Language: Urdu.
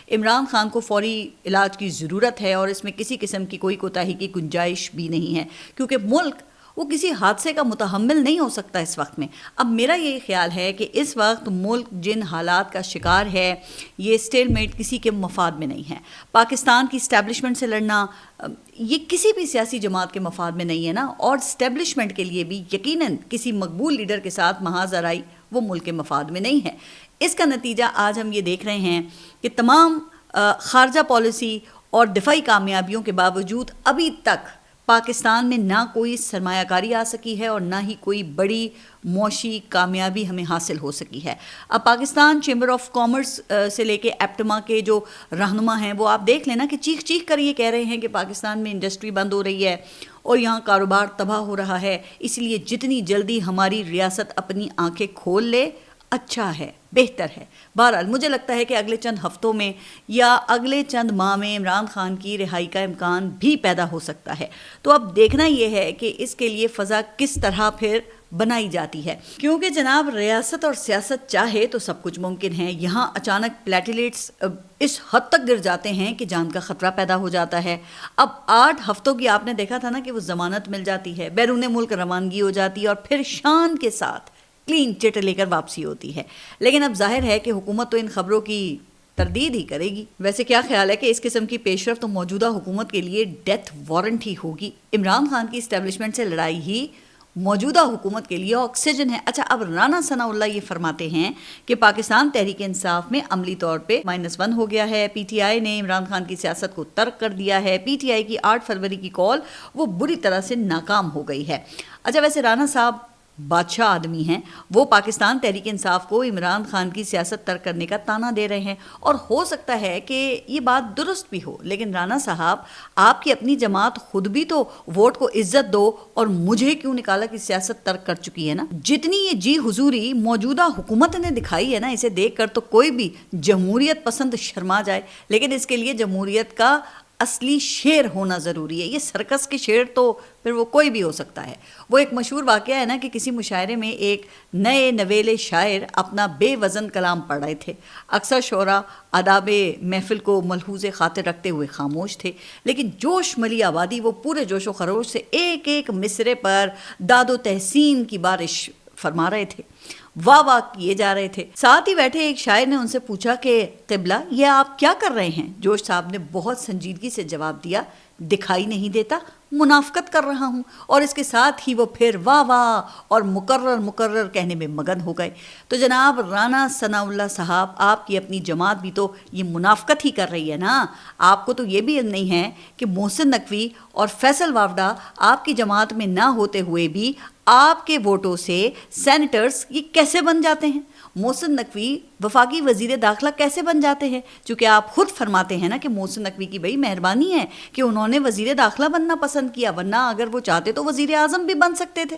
عمران خان کو فوری علاج کی ضرورت ہے اور اس میں کسی قسم کی کوئی کوتاہی کی گنجائش بھی نہیں ہے، کیونکہ ملک وہ کسی حادثے کا متحمل نہیں ہو سکتا اس وقت میں۔ اب میرا یہ خیال ہے کہ اس وقت ملک جن حالات کا شکار ہے، یہ اسٹیل میٹ کسی کے مفاد میں نہیں ہے۔ پاکستان کی اسٹیبلشمنٹ سے لڑنا یہ کسی بھی سیاسی جماعت کے مفاد میں نہیں ہے نا، اور اسٹیبلشمنٹ کے لیے بھی یقیناً کسی مقبول لیڈر کے ساتھ محاذ آرائی وہ ملک کے مفاد میں نہیں ہے۔ اس کا نتیجہ آج ہم یہ دیکھ رہے ہیں کہ تمام خارجہ پالیسی اور دفاعی کامیابیوں کے باوجود ابھی تک پاکستان میں نہ کوئی سرمایہ کاری آ سکی ہے اور نہ ہی کوئی بڑی معاشی کامیابی ہمیں حاصل ہو سکی ہے۔ اب پاکستان چیمبر آف کامرس سے لے کے ایپٹما کے جو رہنما ہیں وہ آپ دیکھ لینا کہ چیخ چیخ کر یہ کہہ رہے ہیں کہ پاکستان میں انڈسٹری بند ہو رہی ہے اور یہاں کاروبار تباہ ہو رہا ہے، اس لیے جتنی جلدی ہماری ریاست اپنی آنکھیں کھول لے اچھا ہے، بہتر ہے۔ بہرحال مجھے لگتا ہے کہ اگلے چند ہفتوں میں یا اگلے چند ماہ میں عمران خان کی رہائی کا امکان بھی پیدا ہو سکتا ہے۔ تو اب دیکھنا یہ ہے کہ اس کے لیے فضا کس طرح پھر بنائی جاتی ہے، کیونکہ جناب ریاست اور سیاست چاہے تو سب کچھ ممکن ہے۔ یہاں اچانک پلیٹلیٹس اس حد تک گر جاتے ہیں کہ جان کا خطرہ پیدا ہو جاتا ہے۔ اب 8 ہفتوں کی آپ نے دیکھا تھا نا کہ وہ ضمانت مل جاتی ہے، بیرون ملک روانگی ہو جاتی ہے اور پھر شان کے ساتھ کلین چٹ لے کر واپسی ہوتی ہے۔ لیکن اب ظاہر ہے کہ حکومت تو ان خبروں کی تردید ہی کرے گی۔ ویسے کیا خیال ہے کہ اس قسم کی پیش رفت تو موجودہ حکومت کے لیے ڈیتھ وارنٹ ہی ہوگی؟ عمران خان کی اسٹیبلشمنٹ سے لڑائی ہی موجودہ حکومت کے لیے آکسیجن ہے۔ اچھا، اب رانا ثناء اللہ یہ فرماتے ہیں کہ پاکستان تحریک انصاف میں عملی طور پہ -1 ہو گیا ہے، پی ٹی آئی نے عمران خان کی سیاست کو ترک کر دیا ہے، پی ٹی آئی کی 8 فروری کی کال وہ بری طرح سے ناکام ہو گئی ہے۔ اچھا، ویسے رانا صاحب بادشاہ آدمی ہیں، وہ پاکستان تحریک انصاف کو عمران خان کی سیاست ترک کرنے کا تانا دے رہے ہیں، اور ہو سکتا ہے کہ یہ بات درست بھی ہو، لیکن رانا صاحب آپ کی اپنی جماعت خود بھی تو ووٹ کو عزت دو اور مجھے کیوں نکالا کی سیاست ترک کر چکی ہے نا۔ جتنی یہ جی حضوری موجودہ حکومت نے دکھائی ہے نا، اسے دیکھ کر تو کوئی بھی جمہوریت پسند شرما جائے، لیکن اس کے لیے جمہوریت کا اصلی شیر ہونا ضروری ہے۔ یہ سرکس کے شیر تو پھر وہ کوئی بھی ہو سکتا ہے۔ وہ ایک مشہور واقعہ ہے نا کہ کسی مشاعرے میں ایک نئے نویلے شاعر اپنا بے وزن کلام پڑھ رہے تھے۔ اکثر شعراء آداب محفل کو ملحوظ خاطر رکھتے ہوئے خاموش تھے، لیکن جوش ملی آبادی وہ پورے جوش و خروش سے ایک ایک مصرے پر داد و تحسین کی بارش فرما رہے تھے، واہ واہ کیے جا رہے تھے۔ ساتھ ہی بیٹھے ایک شاعر نے ان سے پوچھا کہ قبلہ یہ آپ کیا کر رہے ہیں؟ جوش صاحب نے بہت سنجیدگی سے جواب دیا، دکھائی نہیں دیتا، منافقت کر رہا ہوں، اور اس کے ساتھ ہی وہ پھر واہ واہ اور مکرر کہنے میں مگن ہو گئے۔ تو جناب رانا ثناء اللہ صاحب، آپ کی اپنی جماعت بھی تو یہ منافقت ہی کر رہی ہے نا۔ آپ کو تو یہ بھی علم نہیں ہے کہ محسن نقوی اور فیصل وافدہ آپ کی جماعت میں نہ ہوتے ہوئے بھی آپ کے ووٹوں سے سینیٹرز یہ کیسے بن جاتے ہیں؟ محسن نقوی وفاقی وزیر داخلہ کیسے بن جاتے ہیں؟ چونکہ آپ خود فرماتے ہیں نا کہ محسن نقوی کی بڑی مہربانی ہے کہ انہوں نے وزیر داخلہ بننا پسند کیا، ورنہ اگر وہ چاہتے تو وزیر اعظم بھی بن سکتے تھے۔